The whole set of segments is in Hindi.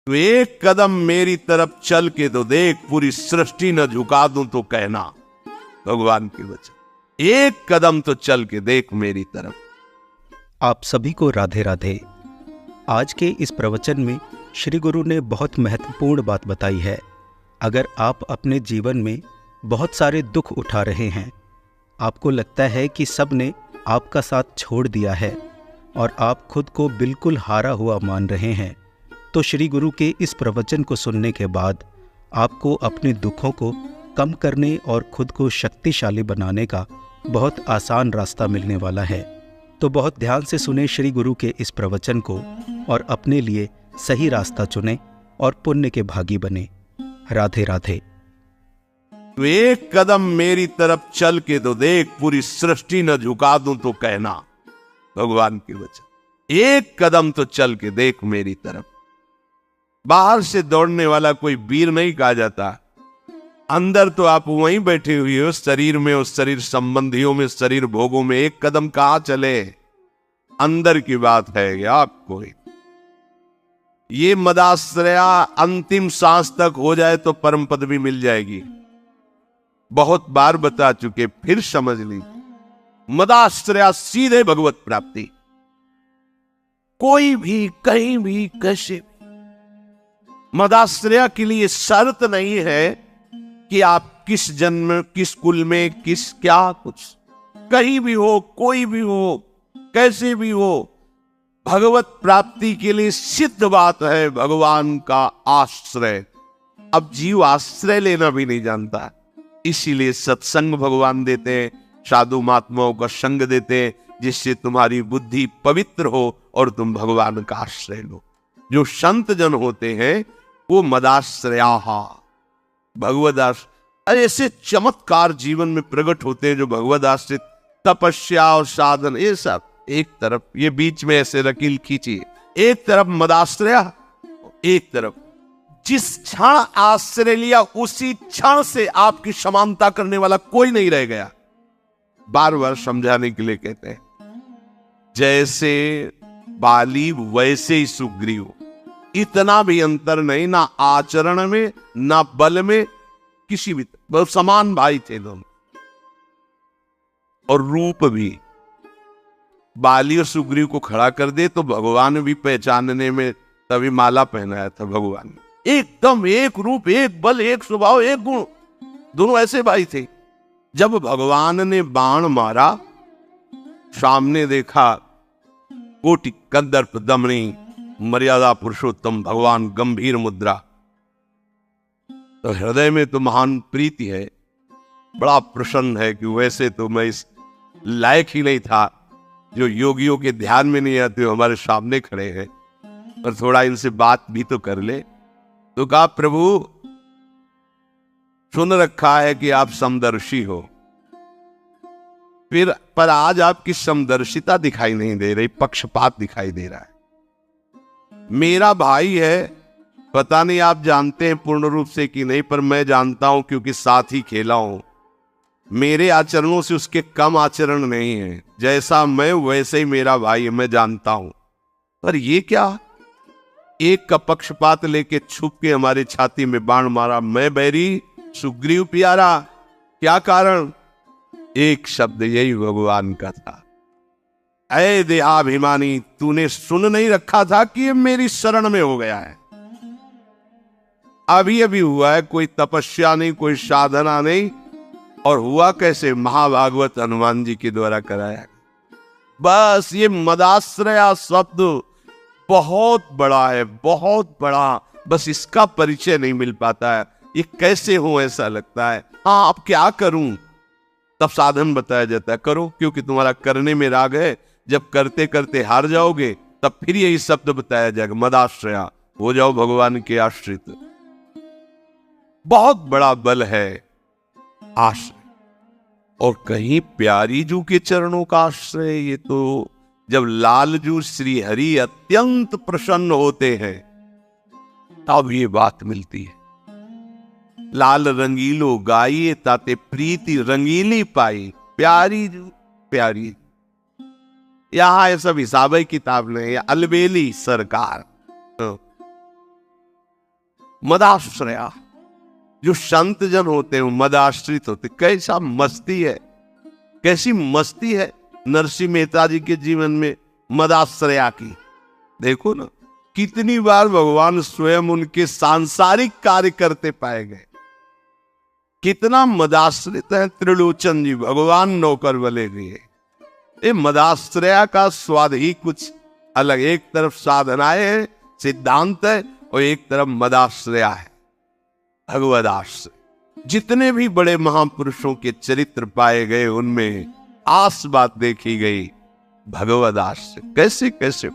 तो एक कदम मेरी तरफ चल के तो देख, पूरी सृष्टि न झुका दूं तो कहना। भगवान के वचन, एक कदम तो चल के देख मेरी तरफ। आप सभी को राधे राधे। आज के इस प्रवचन में श्री गुरु ने बहुत महत्वपूर्ण बात बताई है। अगर आप अपने जीवन में बहुत सारे दुख उठा रहे हैं, आपको लगता है कि सब ने आपका साथ छोड़ दिया है और आप खुद को बिल्कुल हारा हुआ मान रहे हैं, तो श्री गुरु के इस प्रवचन को सुनने के बाद आपको अपने दुखों को कम करने और खुद को शक्तिशाली बनाने का बहुत आसान रास्ता मिलने वाला है। तो बहुत ध्यान से सुने श्री गुरु के इस प्रवचन को और अपने लिए सही रास्ता चुने और पुण्य के भागी बने। राधे राधे। तो एक कदम मेरी तरफ चल के तो देख, पूरी सृष्टि न झुका दूं तो कहना। भगवान के वचन, एक कदम तो चल के देख मेरी तरफ। बाहर से दौड़ने वाला कोई वीर नहीं कहा जाता, अंदर तो आप वहीं बैठे हुए हो, शरीर में, उस शरीर संबंधियों में, शरीर भोगों में एक कदम कहां चले। अंदर की बात है या आपको ये मदाश्रया अंतिम सांस तक हो जाए तो परम पद भी मिल जाएगी। बहुत बार बता चुके, फिर समझ ली। मदाश्रया सीधे भगवत प्राप्ति। कोई भी कहीं भी कैसे भी मदाश्रया के लिए शर्त नहीं है कि आप किस जन्म, किस कुल में, किस क्या कुछ, कहीं भी हो, कोई भी हो, कैसे भी हो, भगवत प्राप्ति के लिए सिद्ध बात है भगवान का आश्रय। अब जीव आश्रय लेना भी नहीं जानता, इसीलिए सत्संग भगवान देते हैं, साधु महात्माओं का संग देते हैं, जिससे तुम्हारी बुद्धि पवित्र हो और तुम भगवान का आश्रय लो। जो संत जन होते हैं वो मदाश्रया भगवद आश्रय, ऐसे चमत्कार जीवन में प्रकट होते हैं जो भगवद आश्रित। तपस्या और साधन ये सब एक तरफ, ये बीच में ऐसे लकीर खींचिए, एक तरफ मदाश्रया, एक तरफ जिस क्षण आश्रय लिया उसी क्षण से आपकी समानता करने वाला कोई नहीं रह गया। बार बार समझाने के लिए कहते हैं, जैसे बाली वैसे ही सुग्रीव, इतना भी अंतर नहीं, ना आचरण में ना बल में, किसी भी, बहुत समान भाई थे दोनों। और रूप भी, बाली और सुग्रीव को खड़ा कर दे तो भगवान भी पहचानने में, तभी माला पहनाया था भगवान ने। एकदम एक रूप, एक बल, एक स्वभाव, एक गुण, दोनों ऐसे भाई थे। जब भगवान ने बाण मारा, सामने देखा कोटि कंदर्प दमनी मर्यादा पुरुषोत्तम भगवान, गंभीर मुद्रा, तो हृदय में तो महान प्रीति है, बड़ा प्रसन्न है कि वैसे तो मैं इस लायक ही नहीं था, जो योगियों के ध्यान में नहीं आते हमारे सामने खड़े हैं, और थोड़ा इनसे बात भी तो कर ले। तो कहा, प्रभु सुन रखा है कि आप समदर्शी हो, फिर पर आज आपकी समदर्शिता दिखाई नहीं दे रही, पक्षपात दिखाई दे रहा है। मेरा भाई है, पता नहीं आप जानते हैं पूर्ण रूप से कि नहीं, पर मैं जानता हूं क्योंकि साथ ही खेला हूं। मेरे आचरणों से उसके कम आचरण नहीं है, जैसा मैं वैसे ही मेरा भाई है, मैं जानता हूं। पर ये क्या, एक का पक्षपात लेके छुप के हमारे छाती में बाण मारा। मैं बैरी, सुग्रीव प्यारा, क्या कारण? एक शब्द यही भगवान का था, ऐ देहाभिमानी, तूने सुन नहीं रखा था कि ये मेरी शरण में हो गया है। अभी अभी हुआ है, कोई तपस्या नहीं, कोई साधना नहीं, और हुआ कैसे? महाभागवत हनुमान जी के द्वारा कराया। बस ये मदाश्रया शब्द बहुत बड़ा है, बहुत बड़ा, बस इसका परिचय नहीं मिल पाता है। ये कैसे हो ऐसा लगता है। हाँ, अब क्या करूं? तब साधन बताया जाता है, करो, क्योंकि तुम्हारा करने में राग है। जब करते करते हार जाओगे तब फिर यही शब्द बताया जाएगा, मदाश्रया, हो जाओ भगवान के आश्रित। बहुत बड़ा बल है आश्रय, और कहीं प्यारी जू के चरणों का आश्रय। ये तो जब लालजू श्री हरि अत्यंत प्रसन्न होते हैं तब ये बात मिलती है। लाल रंगीलो गाइए ताते प्रीति रंगीली पाई, प्यारी जू प्यारी। यहां ये सब हिसाब किताब नहीं, अलबेली सरकार। मदाश्रया, जो संत जन होते हैं मदाश्रित होते। कैसा मस्ती है, कैसी मस्ती है नरसिंह मेहता जी के जीवन में मदाश्रया की। देखो ना, कितनी बार भगवान स्वयं उनके सांसारिक कार्य करते पाए गए। कितना मदाश्रित है त्रिलोचन जी, भगवान नौकर बले गए। ये मदाश्रया का स्वाद ही कुछ अलग। एक तरफ साधनाएं है, सिद्धांत है, और एक तरफ मदाश्रया है, भगवदाश्रय। जितने भी बड़े महापुरुषों के चरित्र पाए गए उनमें आस बात देखी गई भगवदाश्रय। कैसे कैसे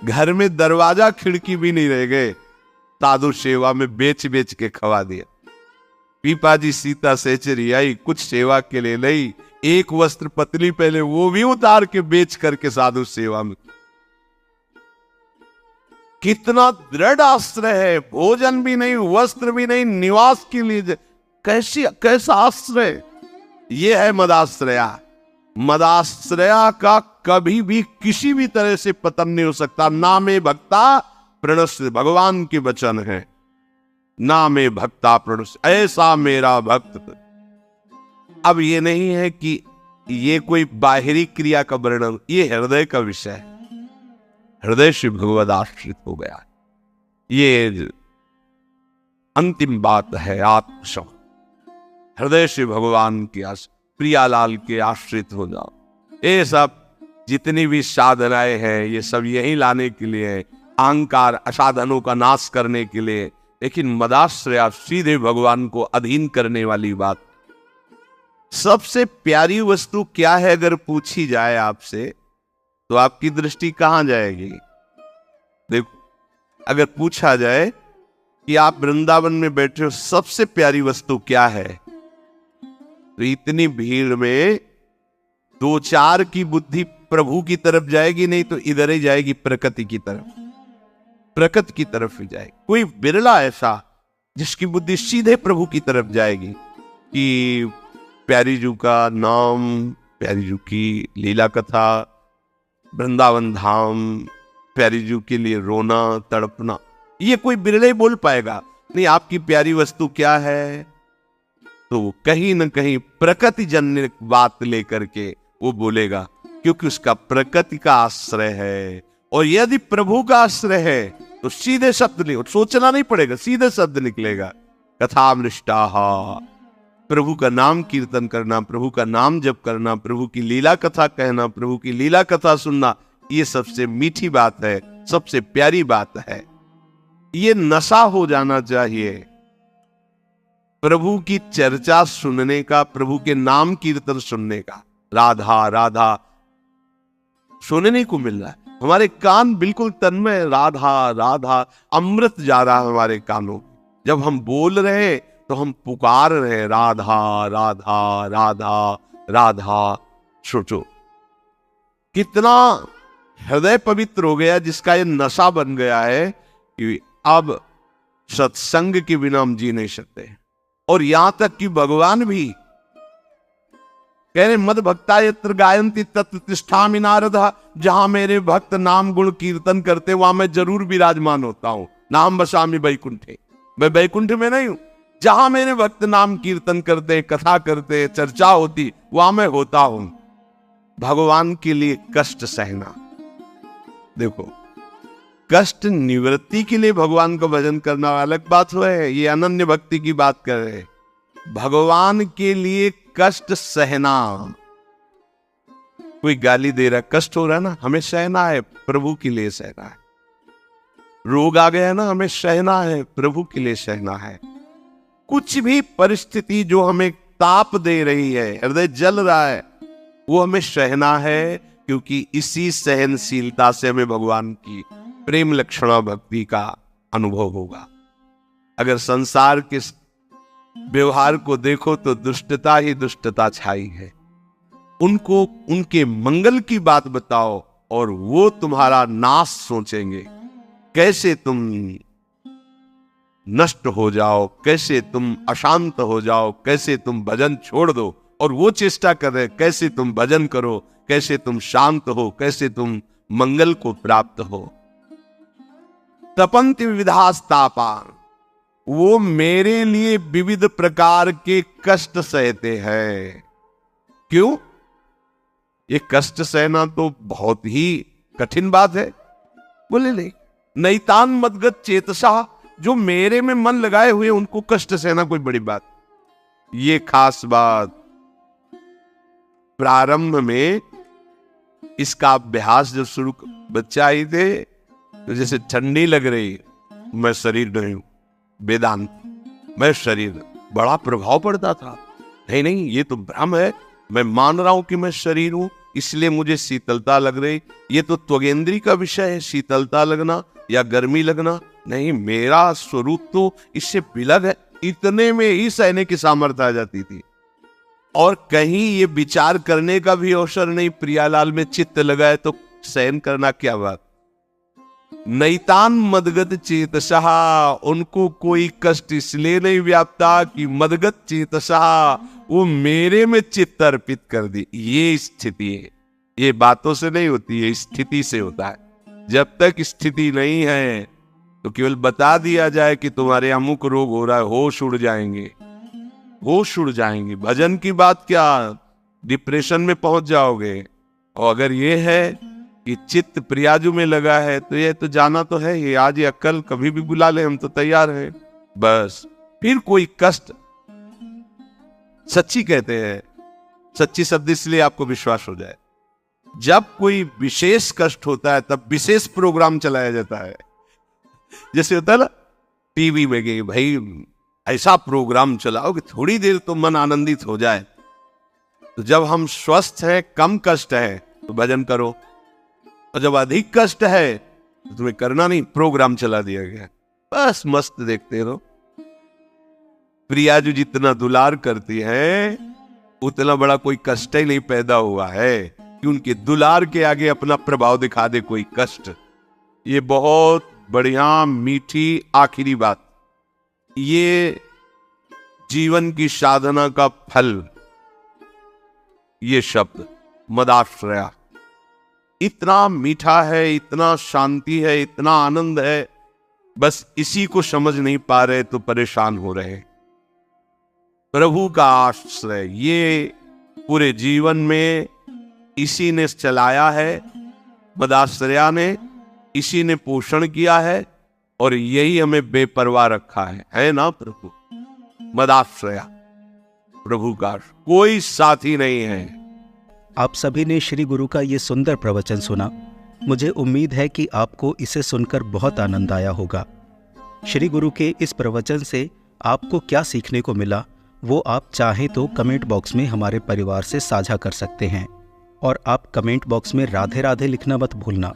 घर में दरवाजा खिड़की भी नहीं रह गए, साधु सेवा में बेच बेच के खवा दिया। पीपा जी सीता सेचरी आई, कुछ सेवा के लिए नहीं, एक वस्त्र पतली पहले वो भी उतार के बेच करके साधु सेवा में। कितना दृढ़ आश्रय है, भोजन भी नहीं, वस्त्र भी नहीं, निवास के लिए कैसा आश्रय। ये है मदाश्रया। मदाश्रया का कभी भी किसी भी तरह से पतन नहीं हो सकता। नामे भक्ता प्रणश्य, भगवान के वचन है, नामे भक्ता प्रणश्य, ऐसा मेरा भक्त। अब ये नहीं है कि ये कोई बाहरी क्रिया का वर्णन, ये हृदय का विषय है। हृदय से भगवद आश्रित हो गया, ये अंतिम बात है। आत्मशम, हृदय से भगवान की प्रियालाल के आश्रित हो जाओ। ये सब जितनी भी साधनाएं हैं ये सब यही लाने के लिए है, अहंकार असाधनों का नाश करने के लिए। लेकिन मदाश्रया सीधे भगवान को अधीन करने वाली बात। सबसे प्यारी वस्तु क्या है अगर पूछी जाए आपसे, तो आपकी दृष्टि कहां जाएगी? देखो, अगर पूछा जाए कि आप वृंदावन में बैठे हो, सबसे प्यारी वस्तु क्या है, तो इतनी भीड़ में दो चार की बुद्धि प्रभु की तरफ जाएगी, नहीं तो इधर ही जाएगी प्रकृति की तरफ, प्रकृति की तरफ ही जाएगी। कोई बिरला ऐसा जिसकी बुद्धि सीधे प्रभु की तरफ जाएगी कि प्यारी जू का नाम, प्यारी जू की लीला कथा, वृंदावन धाम, प्यारी जू के लिए रोना तड़पना, ये कोई बिरले बोल पाएगा। नहीं, आपकी प्यारी वस्तु क्या है, तो कहीं न कहीं प्रकृति जन्य बात लेकर के वो बोलेगा, क्योंकि उसका प्रकृति का आश्रय है। और यदि प्रभु का आश्रय है तो सीधे शब्द नहीं, सोचना नहीं पड़ेगा, सीधे शब्द निकलेगा। कथामृष्टाहा, प्रभु का नाम कीर्तन करना, प्रभु का नाम जप करना, प्रभु की लीला कथा कहना, प्रभु की लीला कथा सुनना, ये सबसे मीठी बात है, सबसे प्यारी बात है। ये नशा हो जाना चाहिए प्रभु की चर्चा सुनने का, प्रभु के नाम कीर्तन सुनने का। राधा राधा सुनने को मिल रहा है, हमारे कान बिल्कुल तन्मय, राधा राधा अमृत जा रहा है हमारे कानों। जब हम बोल रहे तो हम पुकार रहे, राधा राधा राधा राधा। सोचो कितना हृदय पवित्र हो गया, जिसका ये नशा बन गया है कि अब सत्संग के बिना हम जी नहीं सकते। और यहां तक कि भगवान भी कह रहे, मद भक्ता यत्र गायन्ति तत्र तिष्ठामि नारद, जहां मेरे भक्त नाम गुण कीर्तन करते वहां मैं जरूर विराजमान होता हूं। नाम बसामि वैकुंठे, मैं वैकुंठ में नहीं हूं, जहां मेरे भक्त नाम कीर्तन करते, कथा करते, चर्चा होती, वहां मैं होता हूं। भगवान के लिए कष्ट सहना, देखो कष्ट निवृत्ति के लिए भगवान का भजन करना अलग बात है, ये अनन्य भक्ति की बात कर रहे हैं। भगवान के लिए कष्ट सहना, कोई गाली दे रहा है, कष्ट हो रहा है ना, हमें सहना है, प्रभु के लिए सहना है। रोग आ गया है ना, हमें सहना है, प्रभु के लिए सहना है। कुछ भी परिस्थिति जो हमें ताप दे रही है, हृदय जल रहा है, वो हमें सहना है, क्योंकि इसी सहनशीलता से हमें भगवान की प्रेम लक्षणा भक्ति का अनुभव होगा। अगर संसार के व्यवहार को देखो तो दुष्टता ही दुष्टता छाई है। उनको उनके मंगल की बात बताओ और वो तुम्हारा नाश सोचेंगे, कैसे तुम नष्ट हो जाओ, कैसे तुम अशांत हो जाओ, कैसे तुम भजन छोड़ दो, और वो चेष्टा कर रहे कैसे तुम भजन करो, कैसे तुम शांत हो, कैसे तुम मंगल को प्राप्त हो। तपंति विविधास्तापान, वो मेरे लिए विविध प्रकार के कष्ट सहते हैं। क्यों? ये कष्ट सहना तो बहुत ही कठिन बात है। बोले नहीं, नैतान मदगत चेतसा, जो मेरे में मन लगाए हुए उनको कष्ट सहना कोई बड़ी बात। ये खास बात प्रारंभ में इसका अभ्यास जब शुरू, बच्चा ही थे तो जैसे ठंडी लग रही, मैं शरीर नहीं हूं, वेदांत, मैं शरीर, बड़ा प्रभाव पड़ता था। नहीं ये तो भ्रम है, मैं मान रहा हूं कि मैं शरीर हूं, इसलिए मुझे शीतलता लग रही। ये तो त्वगेंद्री का विषय है, शीतलता लगना या गर्मी लगना। नहीं, मेरा स्वरूप तो इससे विलग है। इतने में ही सहने की सामर्थ्य आ जाती थी, और कहीं ये विचार करने का भी अवसर नहीं। प्रियालाल में चित्त लगा है तो सहन करना क्या बात। नैतान मदगत चेतसः, उनको कोई कष्ट इसलिए नहीं व्यापता कि मदगत चेतसः, वो मेरे में चित्त अर्पित कर दी। ये स्थिति है, ये बातों से नहीं होती है, स्थिति से होता है। जब तक स्थिति नहीं है तो केवल बता दिया जाए कि तुम्हारे अमुक रोग हो रहा है, होश उड़ जाएंगे, होश उड़ जाएंगे। भजन की बात क्या, डिप्रेशन में पहुंच जाओगे। और अगर ये है कि चित्त प्रियाजू में लगा है तो ये तो जाना तो है, ये आज या कल कभी भी बुला ले, हम तो तैयार हैं। बस फिर कोई कष्ट, सच्ची कहते हैं, सच्ची शब्द इसलिए आपको विश्वास हो जाए, जब कोई विशेष कष्ट होता है तब विशेष प्रोग्राम चलाया जाता है। जैसे होता है ना टीवी में कि भाई ऐसा प्रोग्राम चलाओ कि थोड़ी देर तो मन आनंदित हो जाए। तो जब हम स्वस्थ हैं, कम कष्ट है तो भजन करो, और जब अधिक कष्ट है तो तुम्हें करना नहीं, प्रोग्राम चला दिया गया, बस मस्त देखते रहो। प्रियाजू जितना दुलार करती है उतना बड़ा कोई कष्ट ही नहीं पैदा हुआ है कि उनके दुलार के आगे अपना प्रभाव दिखा दे कोई कष्ट। ये बहुत बढ़िया मीठी आखिरी बात, ये जीवन की साधना का फल, ये शब्द मदाश्रया इतना मीठा है, इतना शांति है, इतना आनंद है, बस इसी को समझ नहीं पा रहे तो परेशान हो रहे। प्रभु का आश्रय ये पूरे जीवन में इसी ने चलाया है, मदाश्रया ने, इसी ने पोषण किया है, और यही हमें बेपरवाह रखा है ना प्रभु। मदाश्रया प्रभु का कोई साथी नहीं है। आप सभी ने श्री गुरु का ये सुंदर प्रवचन सुना। मुझे उम्मीद है कि आपको इसे सुनकर बहुत आनंद आया होगा। श्री गुरु के इस प्रवचन से आपको क्या सीखने को मिला वो आप चाहें तो कमेंट बॉक्स में हमारे परिवार से साझा कर सकते हैं, और आप कमेंट बॉक्स में राधे राधे लिखना मत भूलना।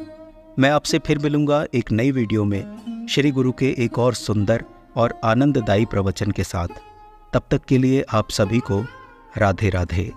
मैं आपसे फिर मिलूंगा एक नई वीडियो में श्री गुरु के एक और सुंदर और आनंददायी प्रवचन के साथ। तब तक के लिए आप सभी को राधे राधे।